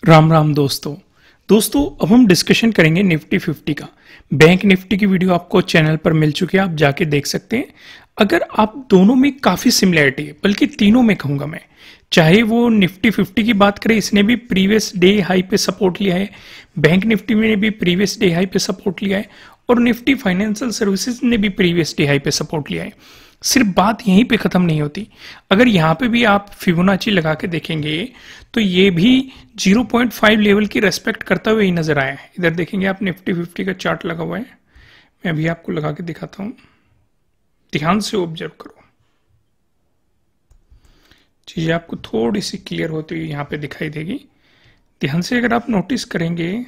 राम राम दोस्तों अब हम डिस्कशन करेंगे निफ्टी 50 का। बैंक निफ्टी की वीडियो आपको चैनल पर मिल चुकी है, आप जाके देख सकते हैं। अगर आप दोनों में काफ़ी सिमिलरिटी है, बल्कि तीनों में कहूँगा मैं, चाहे वो निफ्टी 50 की बात करें, इसने भी प्रीवियस डे हाई पे सपोर्ट लिया है, बैंक निफ्टी ने भी प्रीवियस डे हाई पे सपोर्ट लिया है, और निफ्टी फाइनेंशियल सर्विसेज ने भी प्रीवियस डे हाई पे सपोर्ट लिया है। सिर्फ बात यहीं पे खत्म नहीं होती, अगर यहाँ पे भी आप फिबोनाची लगा के देखेंगे तो ये भी 0.5 लेवल की रेस्पेक्ट करता हुए ही नजर आया है। इधर देखेंगे आप, निफ्टी 50 का चार्ट लगा हुआ है, मैं अभी आपको लगा के दिखाता हूं, ध्यान से ऑब्जर्व करो, चीजें आपको थोड़ी सी क्लियर होती हुई यहाँ पे दिखाई देगी। ध्यान से अगर आप नोटिस करेंगे,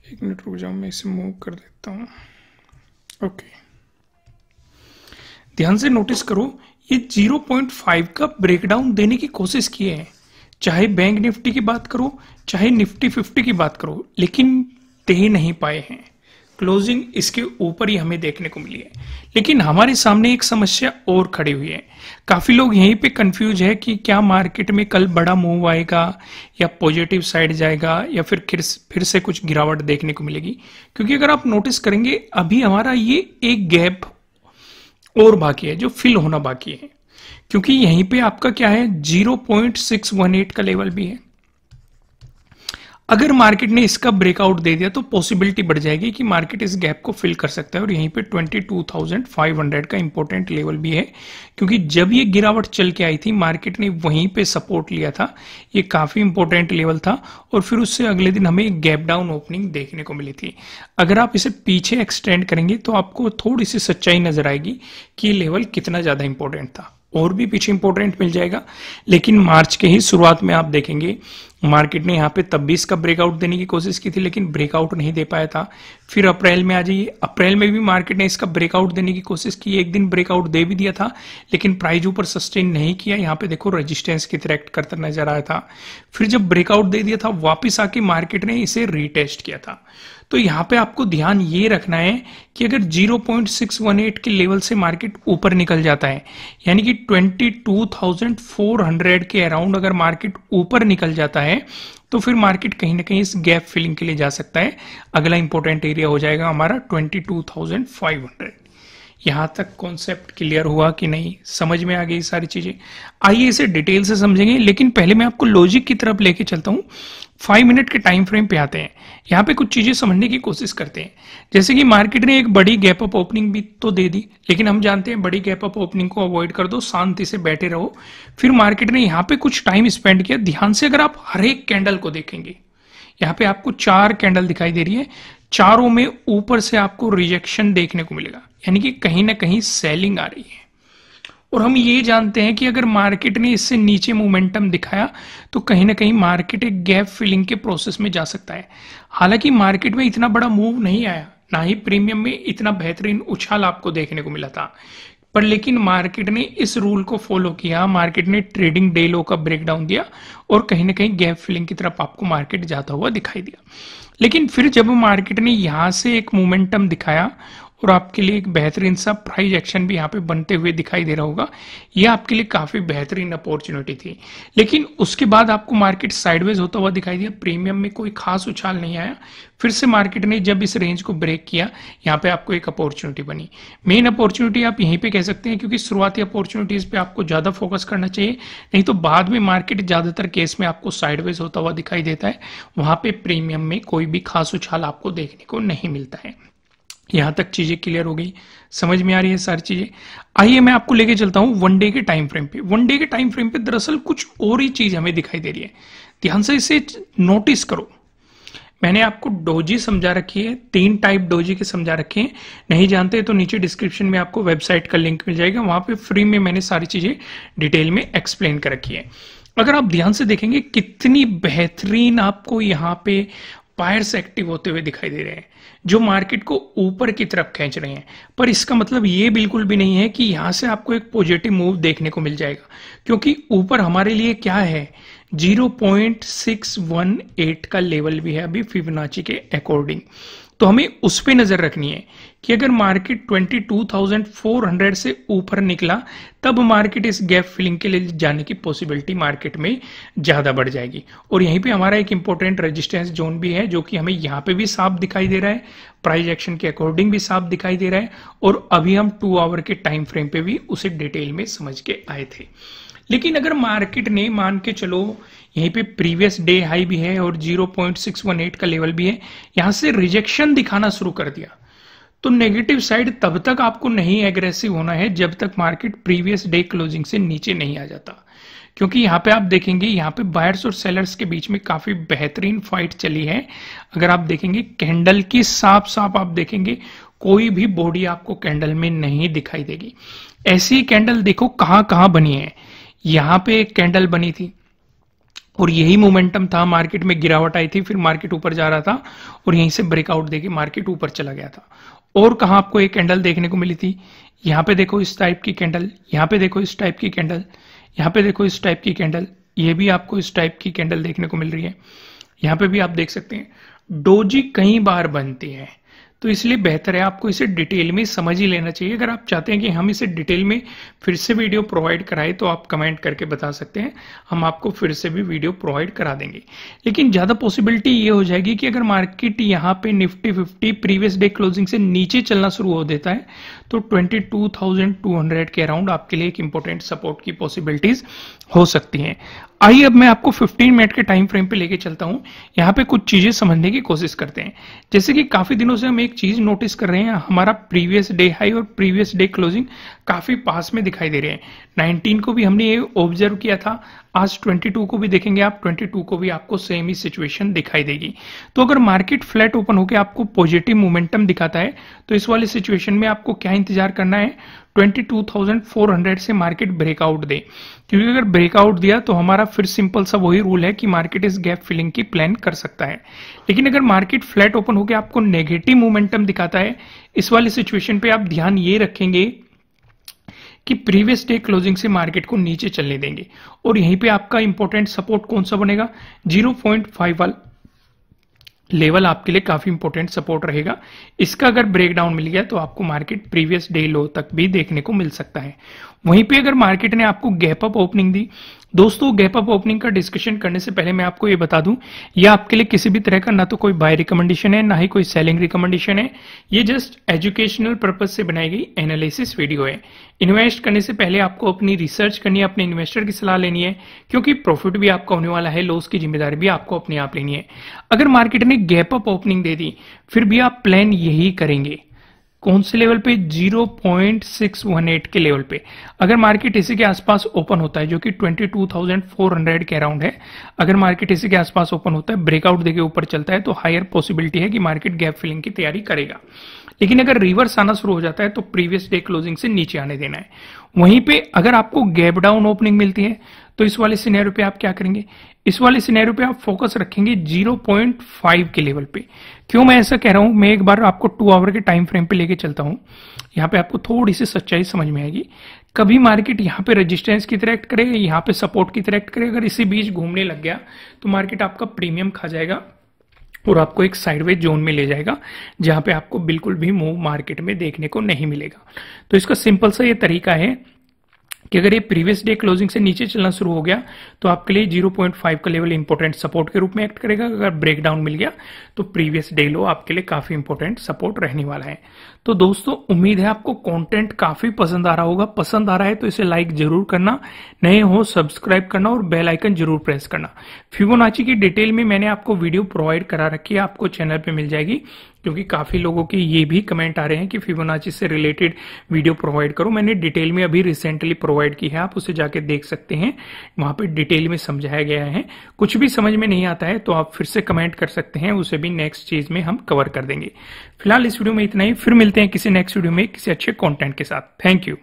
एक मिनट रुक जाओ, मैं इसे मूव कर देता हूं। ओके, ध्यान से नोटिस करो, ये 0.5 का ब्रेकडाउन देने की कोशिश की है, चाहे बैंक निफ्टी की बात करो चाहे निफ्टी 50 की बात करो, लेकिन दे नहीं पाए हैं। क्लोजिंग इसके ऊपर ही हमें देखने को मिली है। लेकिन हमारे सामने एक समस्या और खड़ी हुई है। काफी लोग यहीं पे कंफ्यूज है कि क्या मार्केट में कल बड़ा मूव आएगा या पॉजिटिव साइड जाएगा या फिर से कुछ गिरावट देखने को मिलेगी। क्योंकि अगर आप नोटिस करेंगे, अभी हमारा ये एक गैप और बाकी है जो फिल होना बाकी है, क्योंकि यहीं पे आपका क्या है, 0.618 का लेवल भी है। अगर मार्केट ने इसका ब्रेकआउट दे दिया तो पॉसिबिलिटी बढ़ जाएगी कि मार्केट इस गैप को फिल कर सकता है, और यहीं पे 22,500 का इंपॉर्टेंट लेवल भी है, क्योंकि जब ये गिरावट चल के आई थी मार्केट ने वहीं पे सपोर्ट लिया था, ये काफी इंपॉर्टेंट लेवल था, और फिर उससे अगले दिन हमें एक गैप डाउन ओपनिंग देखने को मिली थी। अगर आप इसे पीछे एक्सटेंड करेंगे तो आपको थोड़ी सी सच्चाई नजर आएगी कि ये लेवल कितना ज्यादा इंपॉर्टेंट था। और भी पीछे इंपॉर्टेंट मिल जाएगा, लेकिन मार्च के ही शुरुआत में आप देखेंगे मार्केट ने यहाँ पे तब भी इसका ब्रेकआउट देने की कोशिश की थी, लेकिन ब्रेकआउट नहीं दे पाया था। फिर अप्रैल में आ जाइए, अप्रैल में भी मार्केट ने इसका ब्रेकआउट देने की कोशिश की, एक दिन ब्रेकआउट दे भी दिया था, लेकिन प्राइस ऊपर सस्टेन नहीं किया। यहाँ पे देखो रेजिस्टेंस की तरह एक्ट करता नजर आया था। फिर जब ब्रेकआउट दे दिया था, वापिस आके मार्केट ने इसे रीटेस्ट किया था। तो यहाँ पे आपको ध्यान ये रखना है कि अगर 0.618 के लेवल से मार्केट ऊपर निकल जाता है, यानी कि 22,400 के अराउंड अगर मार्केट ऊपर निकल जाता है, तो फिर मार्केट कहीं ना कहीं इस गैप फिलिंग के लिए जा सकता है। अगला इंपॉर्टेंट एरिया हो जाएगा हमारा 22,500। यहां तक कॉन्सेप्ट क्लियर हुआ कि नहीं, समझ में आ गई सारी चीजें? आइए इसे डिटेल से समझेंगे, लेकिन पहले मैं आपको लॉजिक की तरफ लेके चलता हूं। 5 मिनट के टाइम फ्रेम पे आते हैं, यहाँ पे कुछ चीजें समझने की कोशिश करते हैं। जैसे कि मार्केट ने एक बड़ी गैप अप ओपनिंग भी तो दे दी, लेकिन हम जानते हैं बड़ी गैप अप ओपनिंग को अवॉइड कर दो, शांति से बैठे रहो। फिर मार्केट ने यहाँ पे कुछ टाइम स्पेंड किया। ध्यान से अगर आप हर एक कैंडल को देखेंगे, यहाँ पे आपको 4 कैंडल दिखाई दे रही है, चारों में ऊपर से आपको रिजेक्शन देखने को मिलेगा, यानी कि कहीं ना कहीं सेलिंग आ रही है। और हम ये जानते हैं कि अगर मार्केट ने इससे नीचे मोमेंटम दिखाया तो कहीं ना कहीं मार्केट एक गैप फिलिंग के प्रोसेस में जा सकता है। हालांकि मार्केट में इतना बड़ा मूव नहीं आया, ना ही प्रीमियम में इतना बेहतरीन उछाल आपको देखने को मिला था, पर लेकिन मार्केट ने इस रूल को फॉलो किया, मार्केट ने ट्रेडिंग डे लो का ब्रेकडाउन दिया, और कहीं ना कहीं गैप फिलिंग की तरफ आपको मार्केट जाता हुआ दिखाई दिया। लेकिन फिर जब मार्केट ने यहां से एक मोमेंटम दिखाया और आपके लिए एक बेहतरीन सा प्राइस एक्शन भी यहाँ पे बनते हुए दिखाई दे रहा होगा, यह आपके लिए काफी बेहतरीन अपॉर्चुनिटी थी। लेकिन उसके बाद आपको मार्केट साइडवेज होता हुआ दिखाई दिया, प्रीमियम में कोई खास उछाल नहीं आया। फिर से मार्केट ने जब इस रेंज को ब्रेक किया, यहाँ पे आपको एक अपॉर्चुनिटी बनी। मेन अपॉर्चुनिटी आप यहीं पे कह सकते हैं, क्योंकि शुरुआती अपॉर्चुनिटीज पे आपको ज्यादा फोकस करना चाहिए, नहीं तो बाद में मार्केट ज्यादातर केस में आपको साइडवेज होता हुआ दिखाई देता है, वहां पे प्रीमियम में कोई भी खास उछाल आपको देखने को नहीं मिलता है। यहां तक चीजें क्लियर हो गई, समझ में आ रही है सारी चीजें? आइए मैं आपको लेके चलता हूं वन डे के टाइम फ्रेम पे। वन डे के टाइम फ्रेम पे दरअसल कुछ और ही चीज हमें दिखाई दे रही है, ध्यान से इसे नोटिस करो। मैंने आपको डोजी समझा रखी है, 3 टाइप डोजी के समझा रखे हैं, नहीं जानते तो नीचे डिस्क्रिप्शन में आपको वेबसाइट का लिंक मिल जाएगा, वहां पे फ्री में मैंने सारी चीजें डिटेल में एक्सप्लेन कर रखी है। अगर आप ध्यान से देखेंगे, कितनी बेहतरीन आपको यहाँ पे बायर्स एक्टिव होते हुए दिखाई दे रहे हैं, जो मार्केट को ऊपर की तरफ खींच रहे हैं। पर इसका मतलब ये बिल्कुल भी नहीं है कि यहां से आपको एक पॉजिटिव मूव देखने को मिल जाएगा, क्योंकि ऊपर हमारे लिए क्या है, 0.618 का लेवल भी है अभी फिबोनाची के अकॉर्डिंग। तो हमें उस पे नजर रखनी है कि अगर मार्केट 22,400 से ऊपर निकला तब मार्केट इस गैप फिलिंग के लिए जाने की पॉसिबिलिटी मार्केट में ज्यादा बढ़ जाएगी। और यहीं पे हमारा एक इंपॉर्टेंट रेजिस्टेंस जोन भी है जो कि हमें यहाँ पे भी साफ दिखाई दे रहा है, प्राइस एक्शन के अकॉर्डिंग भी साफ दिखाई दे रहा है, और अभी हम 2 आवर के टाइम फ्रेम पे भी उसे डिटेल में समझ के आए थे। लेकिन अगर मार्केट ने मान के चलो यहीं पे प्रीवियस डे हाई भी है और 0.618 का लेवल भी है, यहां से रिजेक्शन दिखाना शुरू कर दिया, तो नेगेटिव साइड तब तक आपको नहीं एग्रेसिव होना है जब तक मार्केट प्रीवियस डे क्लोजिंग से नीचे नहीं आ जाता। क्योंकि यहाँ पे आप देखेंगे यहाँ पे बायर्स और सेलर्स के बीच में काफी बेहतरीन फाइट चली है। अगर आप देखेंगे कैंडल की साफ साफ आप देखेंगे कोई भी बॉडी आपको कैंडल में नहीं दिखाई देगी। ऐसी कैंडल देखो कहां कहां बनी है। यहां पे एक कैंडल बनी थी और यही मोमेंटम था, मार्केट में गिरावट आई थी, फिर मार्केट ऊपर जा रहा था और यहीं से ब्रेकआउट देके मार्केट ऊपर चला गया था। और कहां आपको एक कैंडल देखने को मिली थी, यहां पे देखो इस टाइप की कैंडल, यहां पे देखो इस टाइप की कैंडल, यहां पे देखो इस टाइप की कैंडल, ये भी आपको इस टाइप की कैंडल देखने को मिल रही है। यहां पे भी आप देख सकते हैं डोजी कई बार बनती है, तो इसलिए बेहतर है आपको इसे डिटेल में समझ ही लेना चाहिए। अगर आप चाहते हैं कि हम इसे डिटेल में फिर से वीडियो प्रोवाइड कराएं तो आप कमेंट करके बता सकते हैं, हम आपको फिर से भी वीडियो प्रोवाइड करा देंगे। लेकिन ज्यादा पॉसिबिलिटी ये हो जाएगी कि अगर मार्केट यहाँ पे निफ्टी 50 प्रीवियस डे क्लोजिंग से नीचे चलना शुरू हो देता है तो 22,200 के अराउंड आपके लिए एक इंपॉर्टेंट सपोर्ट की पॉसिबिलिटीज हो सकती हैं। आइए अब मैं आपको 15 मिनट के टाइम फ्रेम पे लेके चलता हूं, यहाँ पे कुछ चीजें समझने की कोशिश करते हैं। जैसे कि काफी दिनों से हम एक चीज नोटिस कर रहे हैं, हमारा प्रीवियस डे हाई और प्रीवियस डे क्लोजिंग काफी पास में दिखाई दे रहे हैं। 19 को भी हमने ये ऑब्जर्व किया था, आज 22 को भी देखेंगे आप, 22 को भी आपको सेम ही सिचुएशन दिखाई देगी। तो अगर मार्केट फ्लैट ओपन होकर आपको पॉजिटिव मोमेंटम दिखाता है तो इस वाली सिचुएशन में आपको क्या इंतजार करना है, 22,400 से मार्केट ब्रेकआउट दे। क्योंकि अगर ब्रेकआउट दिया तो हमारा फिर सिंपल सा वही रूल है कि मार्केट इस गैप फिलिंग की प्लान कर सकता है। लेकिन अगर मार्केट फ्लैट ओपन होकर आपको नेगेटिव मोमेंटम दिखाता है, इस वाली सिचुएशन पे आप ध्यान ये रखेंगे कि प्रीवियस डे क्लोजिंग से मार्केट को नीचे चलने देंगे। और यहीं पे आपका इंपॉर्टेंट सपोर्ट कौन सा बनेगा, 0.5 वाला लेवल आपके लिए काफी इंपॉर्टेंट सपोर्ट रहेगा। इसका अगर ब्रेकडाउन मिल गया तो आपको मार्केट प्रीवियस डे लो तक भी देखने को मिल सकता है। वहीं पे अगर मार्केट ने आपको गैप अप ओपनिंग दी, दोस्तों गैप अप ओपनिंग का डिस्कशन करने से पहले मैं आपको ये बता दूं, यह आपके लिए किसी भी तरह का ना तो कोई बाय रिकमेंडेशन है ना ही कोई सेलिंग रिकमेंडेशन है। ये जस्ट एजुकेशनल पर्पज से बनाई गई एनालिसिस वीडियो है। इन्वेस्ट करने से पहले आपको अपनी रिसर्च करनी है, अपने इन्वेस्टर की सलाह लेनी है, क्योंकि प्रॉफिट भी आपका होने वाला है, लॉस की जिम्मेदारी भी आपको अपने आप लेनी है। अगर मार्केट ने गैप अप ओपनिंग दे दी फिर भी आप प्लान यही करेंगे, कौन से लेवल पे, 0.618 के लेवल पे। अगर मार्केट इसी के आसपास ओपन होता है जो कि 22,400 के अराउंड है, अगर मार्केट इसी के आसपास ओपन होता है, ब्रेकआउट देके ऊपर चलता है तो हायर पॉसिबिलिटी है कि मार्केट गैप फिलिंग की तैयारी करेगा। लेकिन अगर रिवर्स आना शुरू हो जाता है तो प्रीवियस डे क्लोजिंग से नीचे आने देना है। वहीं पे अगर आपको गैप डाउन ओपनिंग मिलती है तो इस वाले सिनेरियो पे आप क्या करेंगे, इस वाले सिनेरियो पे आप फोकस रखेंगे 0.5 के लेवल पे। क्यों मैं ऐसा कह रहा हूं, मैं एक बार आपको 2 आवर के टाइम फ्रेम पे लेके चलता हूं, यहां पे आपको थोड़ी सी सच्चाई समझ में आएगी। कभी मार्केट यहां पे रेजिस्टेंस की तरह एक्ट करेगा, यहां पे सपोर्ट की तरह एक्ट करेगा, अगर इसी बीच घूमने लग गया तो मार्केट आपका प्रीमियम खा जाएगा और आपको एक साइडवेज जोन में ले जाएगा जहां पे आपको बिल्कुल भी मूव मार्केट में देखने को नहीं मिलेगा। तो इसका सिंपल सा ये तरीका है कि अगर ये प्रीवियस डे क्लोजिंग से नीचे चलना शुरू हो गया तो आपके लिए 0.5 का लेवल इंपॉर्टेंट सपोर्ट के रूप में एक्ट करेगा। अगर ब्रेकडाउन मिल गया तो प्रीवियस डे लो आपके लिए काफी इंपॉर्टेंट सपोर्ट रहने वाला है। तो दोस्तों उम्मीद है आपको कंटेंट काफी पसंद आ रहा होगा। पसंद आ रहा है तो इसे लाइक जरूर करना, नए हो सब्सक्राइब करना और बेल आइकन जरूर प्रेस करना। फिबोनाची की डिटेल में मैंने आपको वीडियो प्रोवाइड करा रखी है, आपको चैनल पे मिल जाएगी, क्योंकि काफी लोगों के ये भी कमेंट आ रहे हैं कि फिबोनाची से रिलेटेड वीडियो प्रोवाइड करो। मैंने डिटेल में अभी रिसेंटली प्रोवाइड की है, आप उसे जाके देख सकते हैं, वहां पे डिटेल में समझाया गया है। कुछ भी समझ में नहीं आता है तो आप फिर से कमेंट कर सकते हैं, उसे भी नेक्स्ट चीज में हम कवर कर देंगे। फिलहाल इस वीडियो में इतना ही, फिर मिलते हैं किसी नेक्स्ट वीडियो में किसी अच्छे कंटेंट के साथ। Thank you.